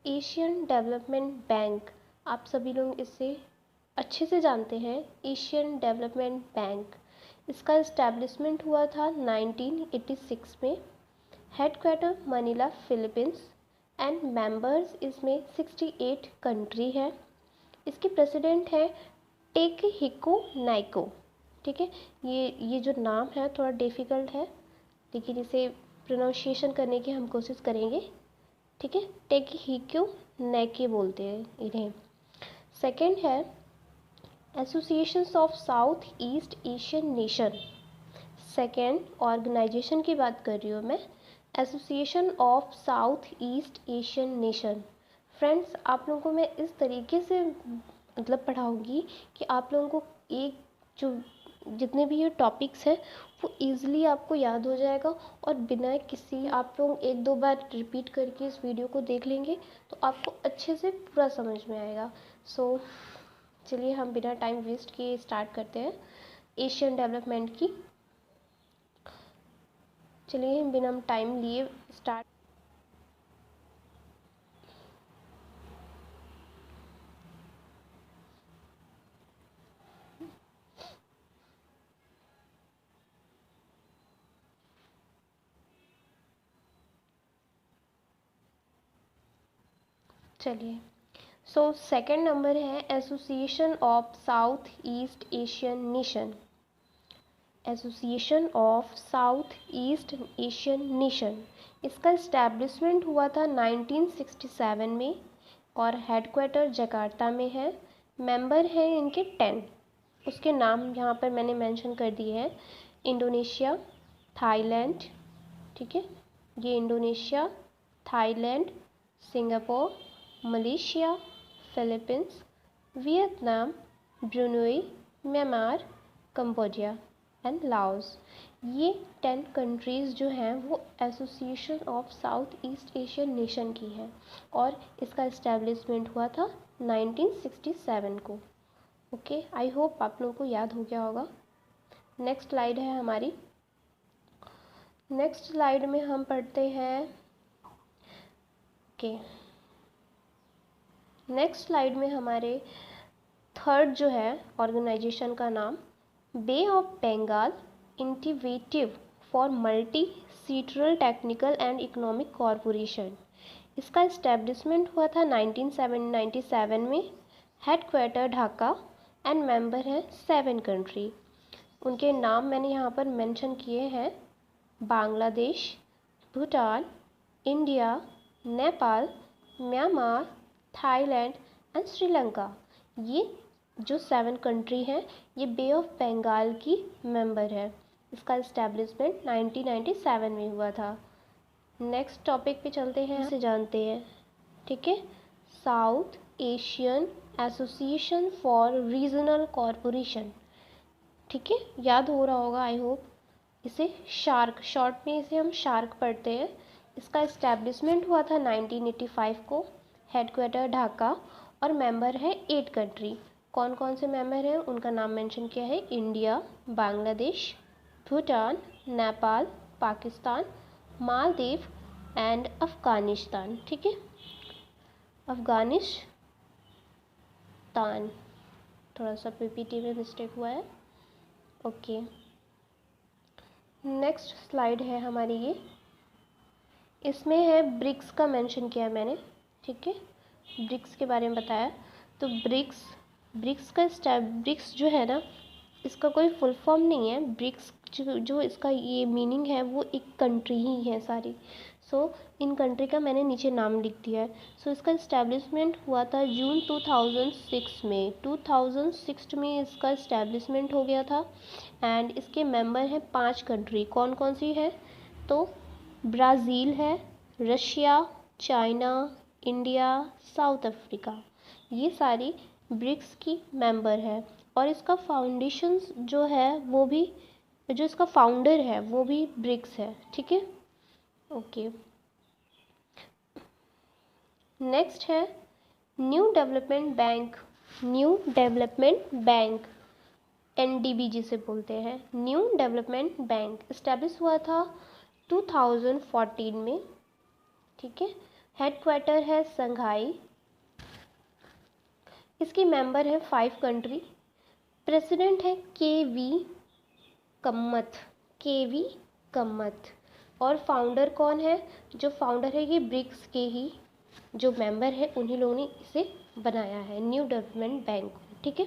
Asian development bank, आप सभी लोग इसे अच्छे से जानते हैं। एशियन डेवलपमेंट बैंक, इसका इस्टेब्लिशमेंट हुआ था 1986 में। Headquarter Manila Philippines and members इसमें 68 कंट्री है। इसके प्रेसिडेंट है टेकहिको नाइको। ठीक है, ये जो नाम है थोड़ा डिफ़िकल्ट है, लेकिन इसे प्रोनाउंसिएशन करने की हम कोशिश करेंगे। ठीक है, टेकहिको नाइको बोलते हैं इन्हें। सेकंड है associations of south east Asian nation. Second organisation की बात कर रही हूँ मैं, association of south east Asian nation. Friends, आप लोगों को मैं इस तरीके से मतलब पढ़ाऊँगी कि आप लोगों को एक जो जितने भी ये टॉपिक्स हैं वो ईज़िली आपको याद हो जाएगा, और बिना किसी, आप लोग एक दो बार रिपीट करके इस वीडियो को देख लेंगे तो आपको अच्छे से पूरा समझ में आएगा। सो चलिए हम बिना टाइम वेस्ट किए स्टार्ट करते हैं एशियन डेवलपमेंट की। चलिए हम बिना टाइम लिए स्टार्ट। चलिए, सो सेकंड नंबर है association of south east Asian nation. Association of south east Asian nation, इसका इस्टेब्लिशमेंट हुआ था 1967 में और हेडक्वार्टर जकार्ता में है। मेंबर हैं इनके 10। उसके नाम यहाँ पर मैंने मेंशन कर दिए हैं। इंडोनेशिया, थाईलैंड, ठीक है, ये Indonesia, Thailand, Singapore, Malaysia, Philippines, Vietnam, Brunei, Myanmar, Cambodia and Laos. ये 10 कंट्रीज़ जो हैं वो association of south east Asian nation की हैं, और इसका इस्टेब्लिशमेंट हुआ था 1967 को। ओके, आई होप आप लोगों को याद हो गया होगा। नेक्स्ट स्लाइड है हमारी। नेक्स्ट स्लाइड में हम पढ़ते हैं ओके, नेक्स्ट स्लाइड में हमारे थर्ड जो है ऑर्गेनाइजेशन का नाम Bay of Bengal integrative for multi sectoral technical and economic corporation. इसका इस्टेब्लिशमेंट हुआ था 1997 में। हेडक्वार्टर ढाका एंड मेंबर हैं 7 कंट्री। उनके नाम मैंने यहाँ पर मेंशन किए हैं, Bangladesh, Bhutan, India, Nepal, Myanmar, Thailand and Sri Lanka. ये जो 7 कंट्री हैं ये बे ऑफ बंगाल की मेंबर है। इसका इस्टेब्लिशमेंट 1997 में हुआ था। नेक्स्ट टॉपिक पे चलते हैं, इसे जानते हैं। ठीक है, south Asian association for regional corporation. ठीक है, याद हो रहा होगा आई होप। इसे शार्क, शॉर्ट में इसे हम शार्क पढ़ते हैं। इसका इस्टेब्लिशमेंट हुआ था 1985 को। हेडक्वार्टर ढाका और मेंबर है 8 कंट्री। कौन कौन से मेंबर हैं उनका नाम मेंशन किया है, इंडिया, बांग्लादेश, भूटान, नेपाल, पाकिस्तान, मालदीव एंड अफ़गानिस्तान। ठीक है, अफ़गानिस्तान, थोड़ा सा पीपीटी में मिस्टेक हुआ है। ओके, नेक्स्ट स्लाइड है हमारी ये। इसमें है ब्रिक्स का मेंशन किया है मैंने। ठीक है, ब्रिक्स के बारे में बताया। तो ब्रिक्स जो है ना, इसका कोई फुल फॉर्म नहीं है। ब्रिक्स जो इसका ये मीनिंग है वो एक कंट्री ही है सारी। सो इन कंट्री का मैंने नीचे नाम लिख दिया है। सो इसका इस्टेब्लिशमेंट हुआ था जून 2006 में। 2006 में इसका इस्टेब्लिशमेंट हो गया था। एंड इसके मेंबर हैं 5 कंट्री। कौन कौन सी है, तो ब्राज़ील है, Russia, China, India, south Africa. ये सारी ब्रिक्स की मेंबर है। और इसका फाउंडेशन जो है वो भी, जो इसका फाउंडर है वो भी ब्रिक्स है। ठीक है, ओके। नेक्स्ट है new development bank. New development bank, NDB जिसे बोलते हैं, न्यू डेवलपमेंट बैंक इस्टेब्लिश हुआ था 2014 में। ठीक है, हेडक्वार्टर है संघाई, इसकी मेंबर है 5 कंट्री, प्रेसिडेंट है के वी कम्मत और फाउंडर कौन है? जो फाउंडर है ये ब्रिक्स के ही जो मेंबर है उन्हीं लोगों ने इसे बनाया है, न्यू डेवलपमेंट बैंक। ठीक है,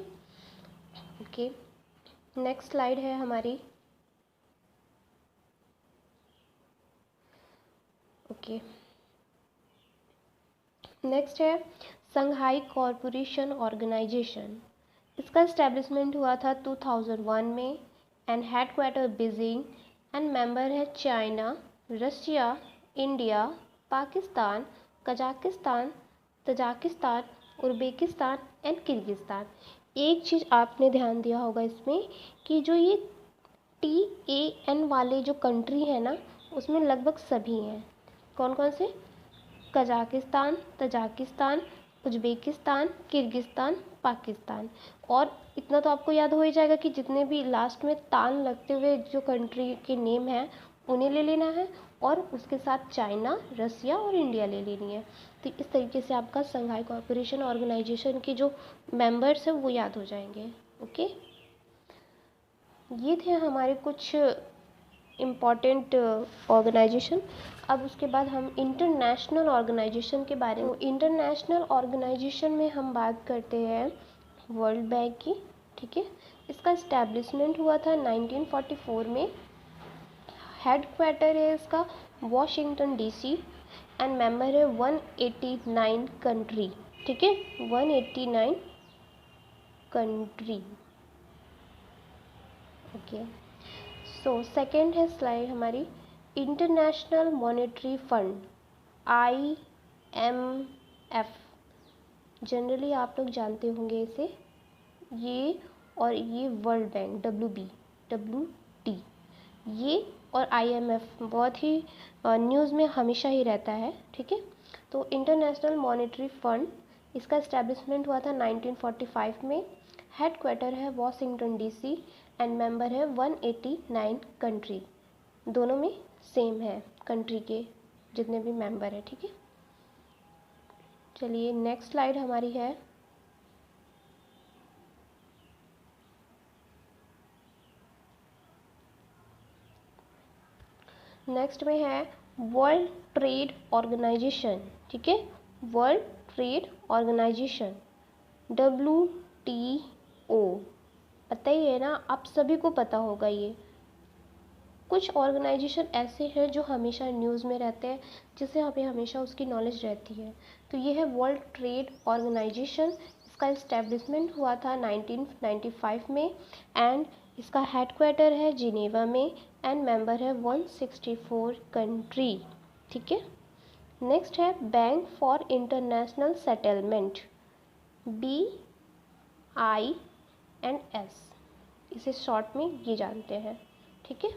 ओके। नेक्स्ट स्लाइड है हमारी, ओके। नेक्स्ट है संघाई कॉरपोरेशन ऑर्गेनाइजेशन। इसका इस्टेब्लिशमेंट हुआ था 2001 में and headquarter Beijing and member है China, Russia, India, Pakistan, Kazakhstan, Tajikistan, Uzbekistan and Kyrgyzstan. एक चीज़ आपने ध्यान दिया होगा इसमें कि जो ये TAN वाले जो कंट्री है ना, उसमें लगभग सभी हैं। कौन कौन से? Kazakhstan, Tajikistan, Uzbekistan, Kyrgyzstan, Pakistan. और इतना तो आपको याद हो ही जाएगा कि जितने भी लास्ट में तान लगते हुए जो कंट्री के नेम हैं उन्हें ले लेना है और उसके साथ चाइना, रसिया और इंडिया ले लेनी है। तो इस तरीके से आपका संघाई कॉरपोरेशन ऑर्गेनाइजेशन के जो मेंबर्स हैं वो याद हो जाएंगे। ओके, ये थे हमारे कुछ इम्पॉर्टेंट ऑर्गेनाइजेशन। अब उसके बाद हम इंटरनेशनल ऑर्गेनाइजेशन के बारे में, इंटरनेशनल ऑर्गेनाइजेशन में हम बात करते हैं वर्ल्ड बैंक की। ठीक है, इसका इस्टेब्लिशमेंट हुआ था 1944 में। हेडक्वार्टर है इसका वॉशिंगटन DC एंड मेंबर है 189 कंट्री। ठीक है, 189 कंट्री। ओके, सो सेकेंड है स्लाइड हमारी, international monetary fund IMF। Generally आप लोग जानते होंगे इसे, ये और ये वर्ल्ड बैंक WT, ये और IMF बहुत ही न्यूज़ में हमेशा ही रहता है। ठीक है, तो इंटरनेशनल मॉनेटरी फंड, इसका इस्टेब्लिशमेंट हुआ था 1945 में। हेडक्वार्टर है वॉशिंगटन DC एंड मेंबर है 189 कंट्री। दोनों में सेम है कंट्री के जितने भी मेंबर है। ठीक है, चलिए नेक्स्ट स्लाइड हमारी है, नेक्स्ट में है वर्ल्ड ट्रेड ऑर्गेनाइजेशन। ठीक है, वर्ल्ड ट्रेड ऑर्गेनाइजेशन WTO, पता ही है ना, आप सभी को पता होगा। ये कुछ ऑर्गेनाइजेशन ऐसे हैं जो हमेशा न्यूज़ में रहते हैं, जिससे हमें हमेशा उसकी नॉलेज रहती है। तो ये है वर्ल्ड ट्रेड ऑर्गेनाइजेशन। इसका इस्टेब्लिशमेंट हुआ था 1995 में एंड इसका हेडक्वार्टर है जिनेवा में एंड मेंबर है 164 कंट्री। ठीक है, नेक्स्ट है bank for international settlement BINS, इसे शॉर्ट में ये जानते हैं। ठीक है,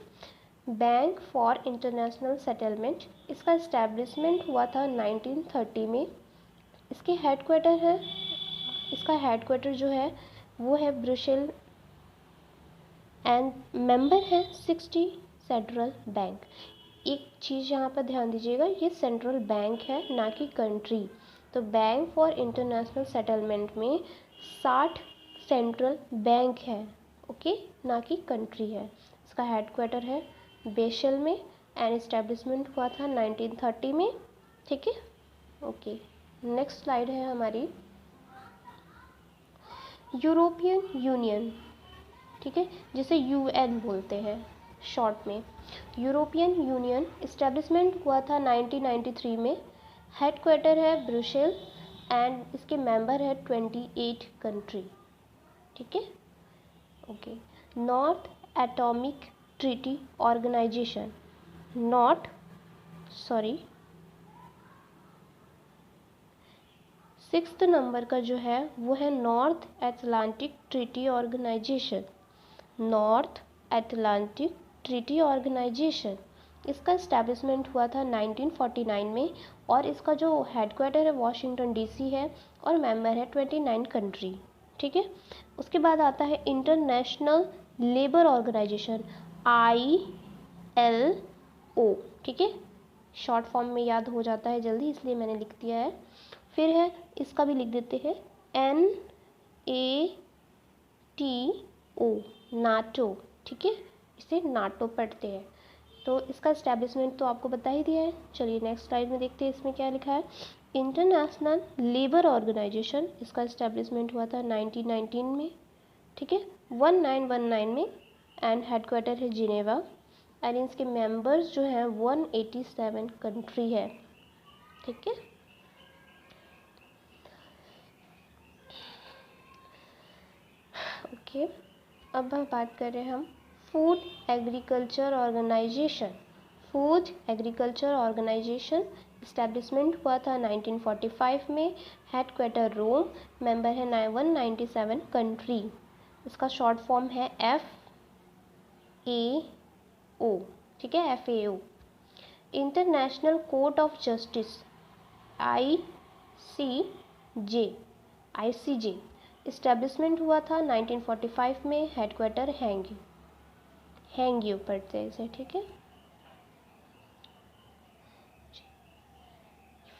बैंक फॉर इंटरनेशनल सेटलमेंट, इसका इस्टेब्लिशमेंट हुआ था 1930 में। इसके हेडक्वार्टर है, इसका हेडक्वार्टर जो है वो है ब्रुसेल एंड मेंबर है 60 सेंट्रल बैंक। एक चीज़ यहाँ पर ध्यान दीजिएगा, ये सेंट्रल बैंक है ना कि कंट्री। तो बैंक फॉर इंटरनेशनल सेटलमेंट में 60 सेंट्रल बैंक है, ओके, ना कि कंट्री है। इसका हेडक्वार्टर है बेशल में एंड इस्टेब्लिशमेंट हुआ था 1930 में। ठीक है, ओके। नेक्स्ट स्लाइड है हमारी यूरोपियन यूनियन। ठीक है, जिसे UN बोलते हैं शॉर्ट में। यूरोपियन यूनियन इस्टेब्लिशमेंट हुआ था 1993 में। हेडक्वार्टर है ब्रुसेल एंड इसके मेंबर है 28 कंट्री। ठीक है, okay. North atomic treaty organisation, sixth number का जो है वो है north Atlantic treaty organisation. North Atlantic treaty organisation, इसका इस्टेब्लिशमेंट हुआ था 1949 में और इसका जो हेडक्वार्टर है वॉशिंगटन DC है और मेंबर है 29 कंट्री। ठीक है, उसके बाद आता है इंटरनेशनल लेबर ऑर्गेनाइजेशन ILO। ठीक है, शॉर्ट फॉर्म में याद हो जाता है जल्दी, इसलिए मैंने लिख दिया है। फिर है, इसका भी लिख देते हैं, NATO, नाटो, ठीक है, इसे नाटो पढ़ते हैं। तो इसका इस्टेब्लिशमेंट तो आपको बता ही दिया है। चलिए नेक्स्ट स्लाइड में देखते हैं इसमें क्या लिखा है। इंटरनेशनल लेबर ऑर्गेनाइजेशन, इसका इस्टेब्लिशमेंट हुआ था 1919 में, ठीक है, 1919 में, एंड हेडक्वार्टर है जिनेवा, एंड इसके मेंबर्स जो हैं 187 कंट्री है, ठीक है। ओके, अब हम बात कर रहे हैं हम food agriculture organisation. Food agriculture organisation establishment हुआ था 1945 में, हेडक्वार्टर रोम, मेंबर है 197 कंट्री। इसका शॉर्ट फॉर्म है FAO, ठीक है, FAO। International court of justice ICJ establishment हुआ था 1945 में, हेडक्वार्टर हैंग्यू पढ़ते हैं इसे, ठीक है।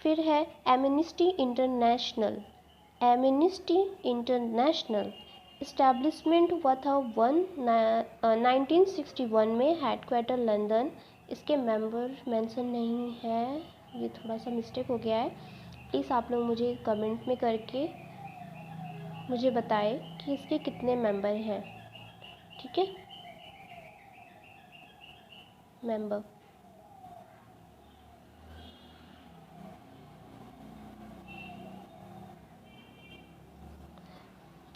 फिर है amnesty international. Amnesty international establishment हुआ था 1961 में, हेडक्वार्टर लंदन। इसके मेंबर मेंशन नहीं है, ये थोड़ा सा मिस्टेक हो गया है, प्लीज़ आप लोग मुझे कमेंट में करके मुझे बताएं कि इसके कितने मेंबर हैं, ठीक है, मेंबर।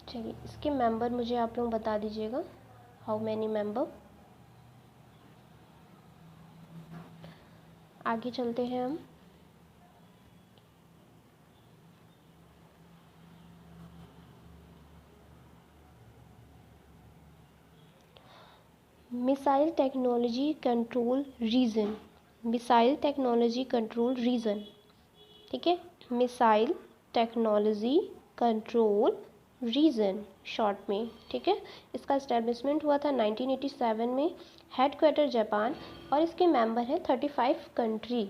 चलिए इसके मेंबर मुझे आप लोग बता दीजिएगा, हाउ मैनी मेंबर। आगे चलते हैं हम। Missile technology control region, missile technology control region, ठीक है, missile technology control region short में, ठीक है। इसका इस्टेब्लिशमेंट हुआ था 1987 में, हेडक्वार्टर जापान, और इसके मेंबर हैं 35 कंट्री।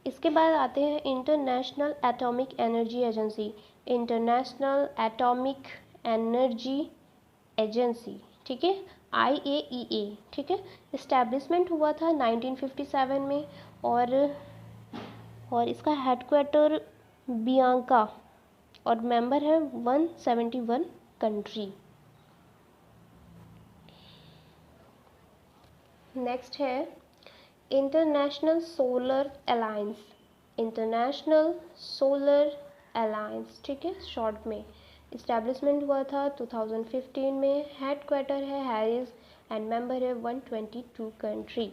इसके बाद आते हैं international atomic energy agency, international atomic energy agency, ठीक है, IAEA, ठीक है। इस्टेब्लिशमेंट हुआ था 1957 में, और इसका हेडक्वार्टर बियांका, और मेंबर है 171 कंट्री। नेक्स्ट है international solar alliance, international solar alliance, ठीक है, शॉर्ट में। इस्टेब्लिशमेंट हुआ था 2015 में, हेडक्वार्टर है हैरिस, एंड मेंबर है 122 कंट्री।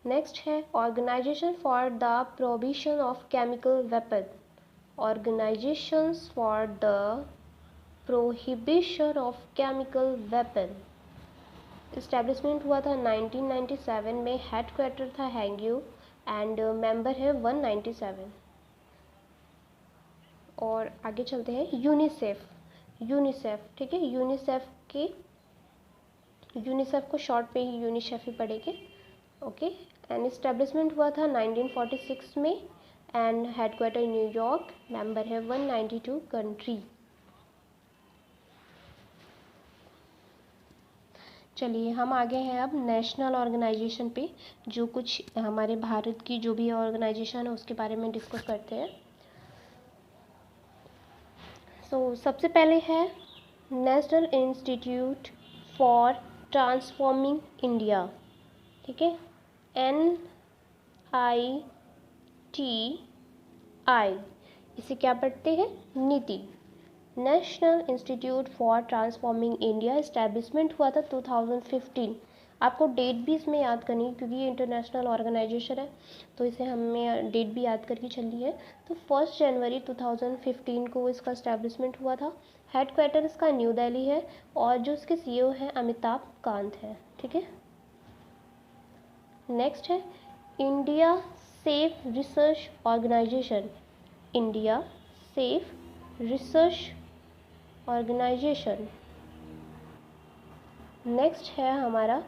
नेक्स्ट है organisation for the prohibition of chemical weapon, organisations for the prohibition of chemical weapon. Establishment हुआ था 1997 में, हेडक्वार्टर था हैंग्यू, एंड मेंबर है 197। और आगे चलते हैं यूनिसेफ, यूनिसेफ, ठीक है, यूनिसेफ को शॉर्ट पे ही यूनिसेफ ही पढ़ेंगे, ओके। एंड इस्टेब्लिशमेंट हुआ था 1946 में, एंड हेडक्वार्टर न्यूयॉर्क, मेंबर है 192 कंट्री। चलिए हम आगे हैं अब नेशनल ऑर्गेनाइजेशन पे, जो कुछ हमारे भारत की जो भी ऑर्गेनाइजेशन है उसके बारे में डिस्कस करते हैं। सबसे पहले है national institute for transforming India, ठीक है, NITI, इसे क्या पढ़ते हैं, नीति। National institute for transforming India establishment हुआ था 2015। आपको डेट भी इसमें याद करनी है क्योंकि ये इंटरनेशनल ऑर्गेनाइजेशन है, तो इसे हमें डेट भी याद करके चलनी है। तो 1 जनवरी 2015 को इसका इस्टेब्लिशमेंट हुआ था। हेडक्वार्टर इसका न्यू दिल्ली है, और जो इसके CEO हैं अमिताभ कांत है, ठीक है। नेक्स्ट है India safe research organisation, India safe research organisation. Next है हमारा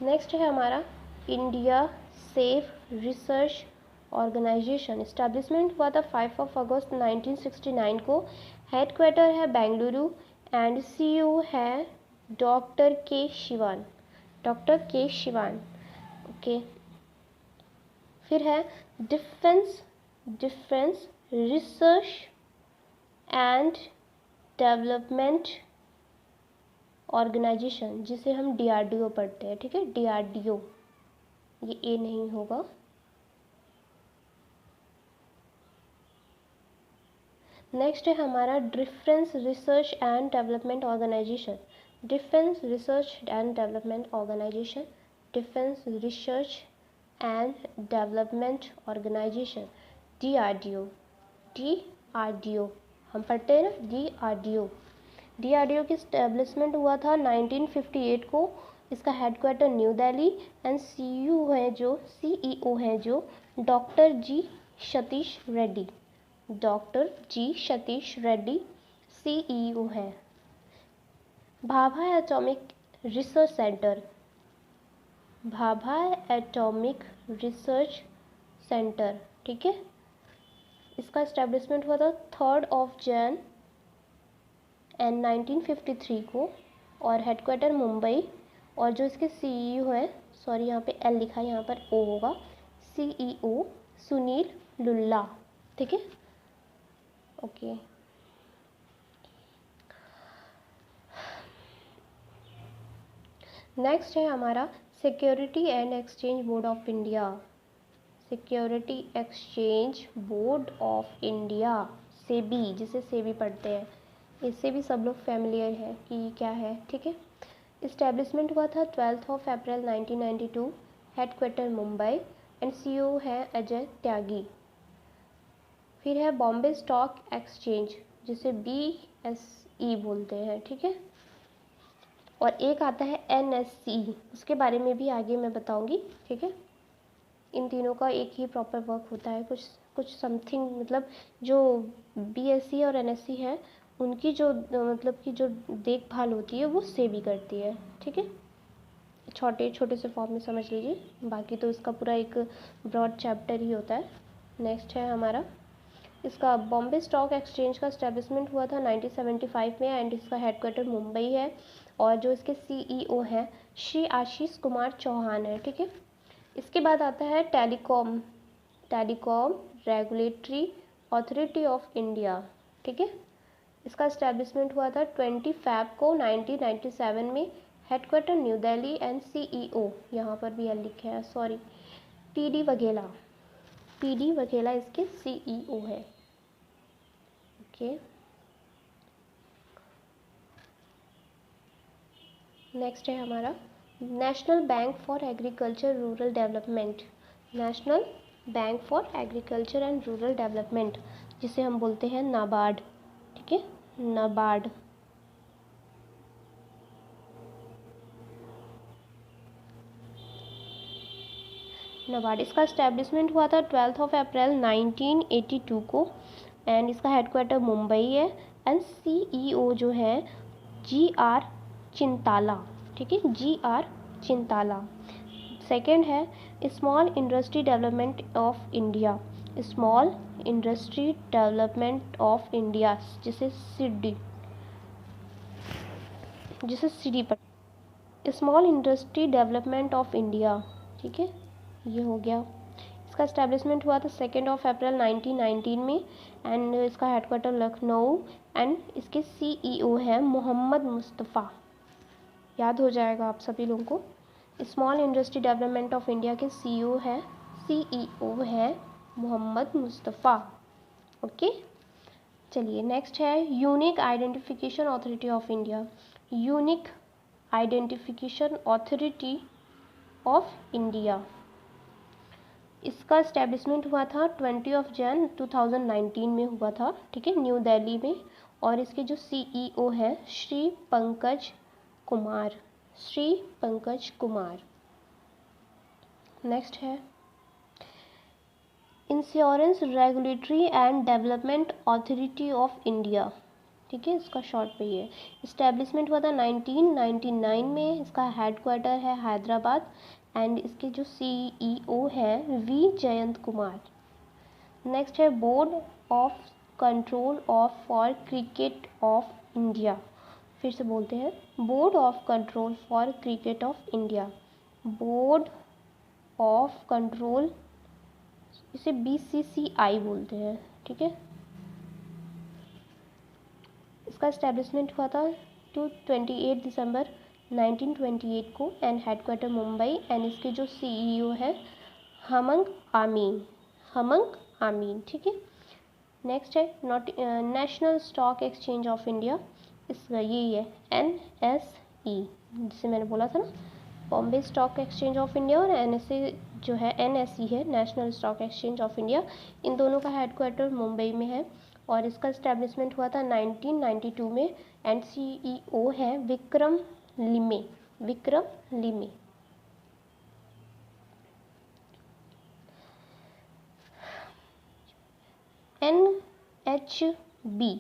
नेक्स्ट है हमारा India safe research organisation. Establishment हुआ था 5 अगस्त 1969 को। हेडक्वार्टर है बेंगलुरु एंड CEO है डॉक्टर के शिवान। ओके। फिर है defence research and development organisation, जिसे हम DRDO पढ़ते हैं, ठीक है, DRDO, ये ए नहीं होगा। नेक्स्ट है हमारा defence research and development organisation. Defence research and development organisation, defence research and development organisation, DRDO हम पढ़ते हैं ना, DRDO की स्टैब्लिशमेंट हुआ था 1958 को। इसका headquarter new Delhi and CEO है जो डॉक्टर जी सतीश रेड्डी CEO है। भाभा एटॉमिक रिसर्च सेंटर, ठीक है, इसका एस्टेब्लिशमेंट हुआ था 3 जनवरी 1953 को और हेडक्वार्टर मुंबई। और जो इसके CEO है, सॉरी यहाँ पे L लिखा है, यहाँ पर O होगा, CEO सुनील लुल्ला, ठीक है, ओके। नेक्स्ट है हमारा security and exchange board of India. SEBI, जिसे सेबी पढ़ते हैं, इससे भी सब लोग फैमिलियर है कि क्या है, ठीक है। इस्टेब्लिशमेंट हुआ था 12 अप्रैल 1992, हेडक्वार्टर मुंबई एंड CEO है अजय त्यागी। फिर है बॉम्बे स्टॉक एक्सचेंज, जिसे BSE बोलते हैं, ठीक है। और एक आता है NSE, उसके बारे में भी आगे मैं बताऊंगी, ठीक है। इन तीनों का एक ही प्रॉपर वर्क होता है, कुछ समथिंग, मतलब जो BSE और NSE है उनकी जो मतलब कि जो देखभाल होती है वो सेबी करती है, ठीक है। छोटे छोटे से फॉर्म में समझ लीजिए, बाकी तो इसका पूरा एक ब्रॉड चैप्टर ही होता है। नेक्स्ट है हमारा, इसका बॉम्बे स्टॉक एक्सचेंज का एस्टेब्लिशमेंट हुआ था 1975 में एंड इसका हेडक्वार्टर मुंबई है। और जो इसके CEO है श्री आशीष कुमार चौहान है, ठीक है। इसके बाद आता है telecom regulatory authority of India, ठीक है। इसका एस्टेब्लिशमेंट हुआ था 20 फरवरी को 1997 में, headquarter new Delhi and CEO यहाँ पर भी L लिखा है, सॉरी, PD वघेला इसके CEO है, ओके। नेक्स्ट है हमारा national bank for agriculture rural development, जिसे हम बोलते हैं नाबार्ड, ठीक है, नाबार्ड। इसका एस्टेब्लिशमेंट हुआ था 12 अप्रैल 1982 को एंड इसका हेडक्वार्टर मुंबई है एंड CEO जो है GR चिंताला, ठीक है, GR चिंताला। सेकेंड है small industry development of India, जिसे सिडी पर, small industry development of India, ठीक है, ये हो गया। इसका एस्टेब्लिशमेंट हुआ था 2 अप्रैल 1919 में एंड इसका हेडक्वार्टर लखनऊ एंड इसके CEO है मोहम्मद मुस्तफ़ा, याद हो जाएगा आप सभी लोगों को। Small industry development of India के CEO है मोहम्मद मुस्तफ़ा, ओके। चलिए नेक्स्ट है unique identification authority of India. इसका एस्टेब्लिशमेंट हुआ था 20 जनवरी 2019 में हुआ था, ठीक है, न्यू दिल्ली में। और इसके जो CEO है श्री पंकज कुमार। नेक्स्ट है insurance regulatory and development authority of India, ठीक है, इसका शॉर्ट पे ये है। इस्टेब्लिशमेंट हुआ था 1999 में। इसका हेडक्वार्टर है हैदराबाद एंड इसके जो CEO है वी जयंत कुमार। नेक्स्ट है board of control of for cricket of India. फिर से बोलते हैं, board of control for cricket of India. Board of control, इसे BCCI बोलते हैं, ठीक है। इसका इस्टेब्लिशमेंट हुआ था 28 दिसंबर 1928 को एंड हेडक्वार्टर मुंबई एंड इसके जो CEO है हमंग आमीन, हमंग आमीन, ठीक है। नेक्स्ट है National Stock Exchange of India. इसका यही है NSE, जिसे मैंने बोला था ना, Bombay Stock Exchange of India, और NSE जो है NSE है, National Stock Exchange of India. इन दोनों का हेडक्वार्टर मुंबई में है और इसका इस्टेब्लिशमेंट हुआ था 1992 में एंड CEO है विक्रम लिमे, विक्रम लिमे। NHB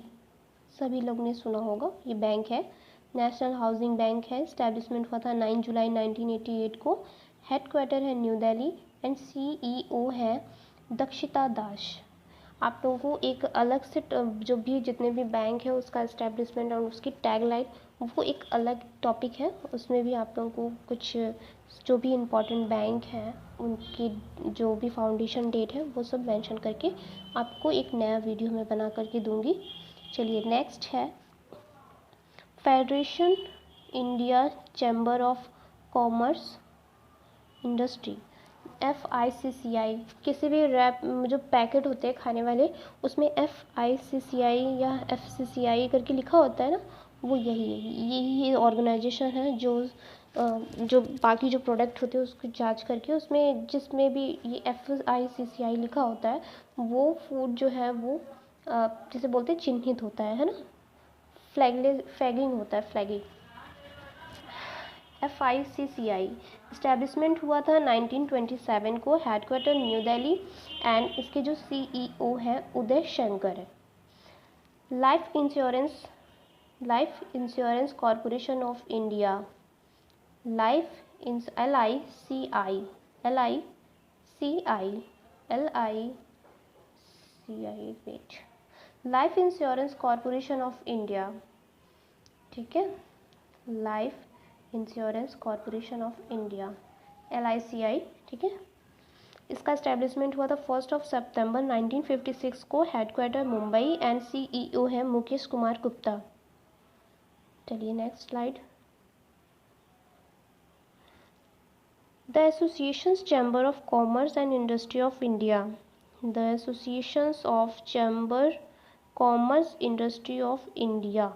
सभी लोग ने सुना होगा, ये बैंक है, नेशनल हाउसिंग बैंक है। इस्टेब्लिशमेंट हुआ था 9 जुलाई 1988 को। हेडक्वार्टर है न्यू दिल्ली एंड CEO है दक्षिता दास। आप लोगों को एक अलग से जो भी जितने भी बैंक है उसका इस्टेब्लिशमेंट और उसकी टैगलाइन, वो एक अलग टॉपिक है, उसमें भी आप लोगों को कुछ जो भी इम्पोर्टेंट बैंक हैं उनकी जो भी फाउंडेशन डेट है वो सब मेंशन करके आपको एक नया वीडियो मैं बना करके दूंगी। चलिए नेक्स्ट है federation India chamber of commerce industry, FICCI। किसी भी रैप जो पैकेट होते हैं खाने वाले उसमें FICCI या FCCI करके लिखा होता है ना, वो यही है, यही ऑर्गेनाइजेशन है जो बाकी जो प्रोडक्ट होते हैं उसको जांच करके उसमें जिसमें भी ये FICCI लिखा होता है वो फूड जो है वो जैसे बोलते हैं चिन्हित होता है ना, फ्लैगिंग होता है, फ्लैगिंग। FICCI इस्टेब्लिशमेंट हुआ था 1927 को, हेडक्वार्टर न्यू दिल्ली एंड इसके जो CEO है उदय शंकर है। Life insurance corporation of India, life insurance corporation of India, ठीक है, life insurance corporation of India, LICI, ठीक है। इसका इस्टेब्लिशमेंट हुआ था 1 सितंबर 1956 को, हेडक्वार्टर मुंबई एंड CEO है मुकेश कुमार गुप्ता। चलिए next slide. The associations chamber of commerce and industry of India, the associations of chamber commerce industry of India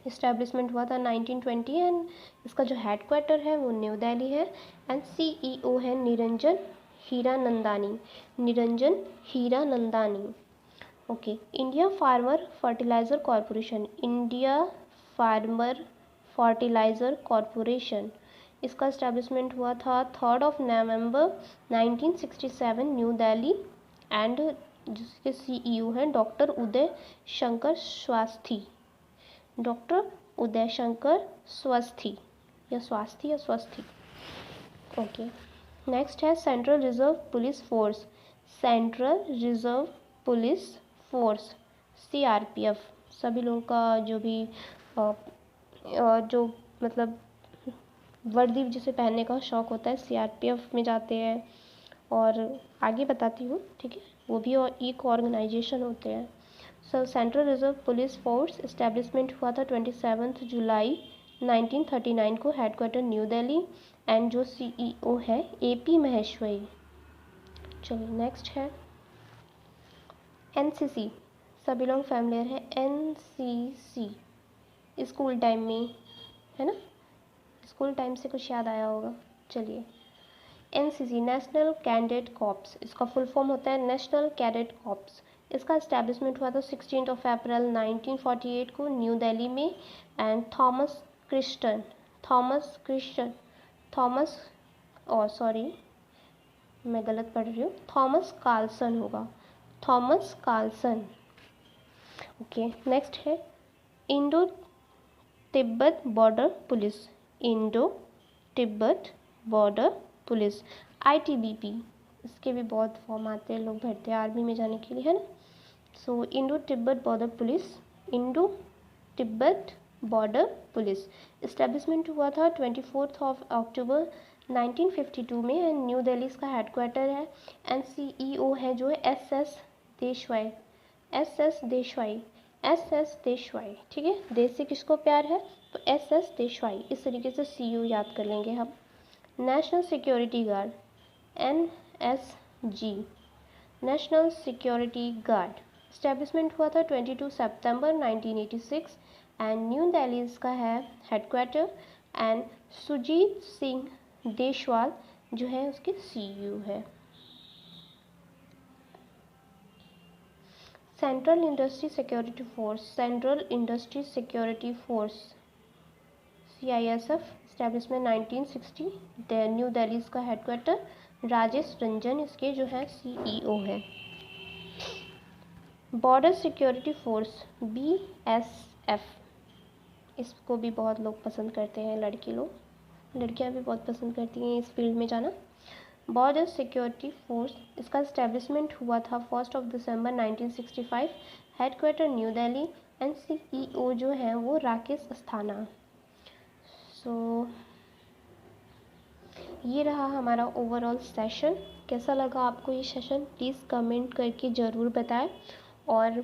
establishment हुआ था 1920 एंड इसका जो हेडक्वार्टर है वो न्यू दिल्ली है एंड CEO है Niranjan Hiranandani, Niranjan Hiranandani. Okay, India farmer fertiliser corporation, India farmer fertiliser corporation, इसका establishment हुआ था 3 नवंबर 1967 न्यू दिल्ली एंड जिसके CEO हैं डॉक्टर उदय शंकर स्वास्थी, डॉक्टर उदय शंकर स्वास्थी या स्वास्थी। ओके, नेक्स्ट है central reserve police force, central reserve police force CRPF। सभी लोगों का जो भी जो मतलब वर्दी जिसे पहनने का शौक़ होता है CRPF में जाते हैं, और आगे बताती हूँ, ठीक है, वो भी एक ऑर्गेनाइजेशन होते हैं। Central reserve police force establishment हुआ था 27 जुलाई 1939 को, हेडक्वार्टर न्यू दिल्ली एंड जो CEO है AP महेश्वरी। चलिए नेक्स्ट है NCC, सभी लोग फैमिलियर है NCC, स्कूल टाइम में है ना, स्कूल टाइम से कुछ याद आया होगा। चलिए NCC नेशनल कैडेट कॉर्प्स, इसका फुल फॉर्म होता है नेशनल कैडेट कॉर्प्स। इसका इस्टेब्लिशमेंट हुआ था 16 अप्रैल 1948 को न्यू दिल्ली में एंड मैं गलत पढ़ रही हूँ, थॉमस कार्लसन होगा, थॉमस कार्लसन। ओके, नेक्स्ट है Indo Tibet Border Police, Indo Tibet Border police, ITBP। इसके भी बहुत फॉर्म आते हैं, लोग भरते हैं आर्मी में जाने के लिए, है ना। So Indo Tibet Border Police, Indo Tibet Border Police. Establishment हुआ था 24 अक्टूबर 1952 में एंड न्यू दिल्ली इसका हेडक्वार्टर है। एंड CEO है जो है SS देशवाई, SS देशवाई, SS देशवाई, ठीक है। देश से किसको प्यार है तो SS देशवाई, इस तरीके से CEO याद कर लेंगे हम। National security guard, NSG, national security guard. Establishment हुआ था 22 सितंबर 1986 एंड न्यू दिल्ली इसका है हेडक्वार्टर। एंड सुजीत सिंह देशवाल जो है उसके CEO है। Central industry security force, central industry security force CISF, establishment 1960, new Delhi इसका हेडक्वार्टर। राजेश रंजन इसके जो है CEO है। बॉर्डर सिक्योरिटी फोर्स BSF, इसको भी बहुत लोग पसंद करते हैं, लड़की लोग, लड़कियां भी बहुत पसंद करती हैं इस फील्ड में जाना। बॉर्डर सिक्योरिटी फोर्स इसका इस्टेब्लिशमेंट हुआ था 1 दिसंबर 1965, headquarter new Delhi and CEO जो है वो राकेश अस्थाना। सो ये रहा हमारा ओवरऑल सेशन। कैसा लगा आपको ये सेशन, प्लीज़ कमेंट करके ज़रूर बताएं। और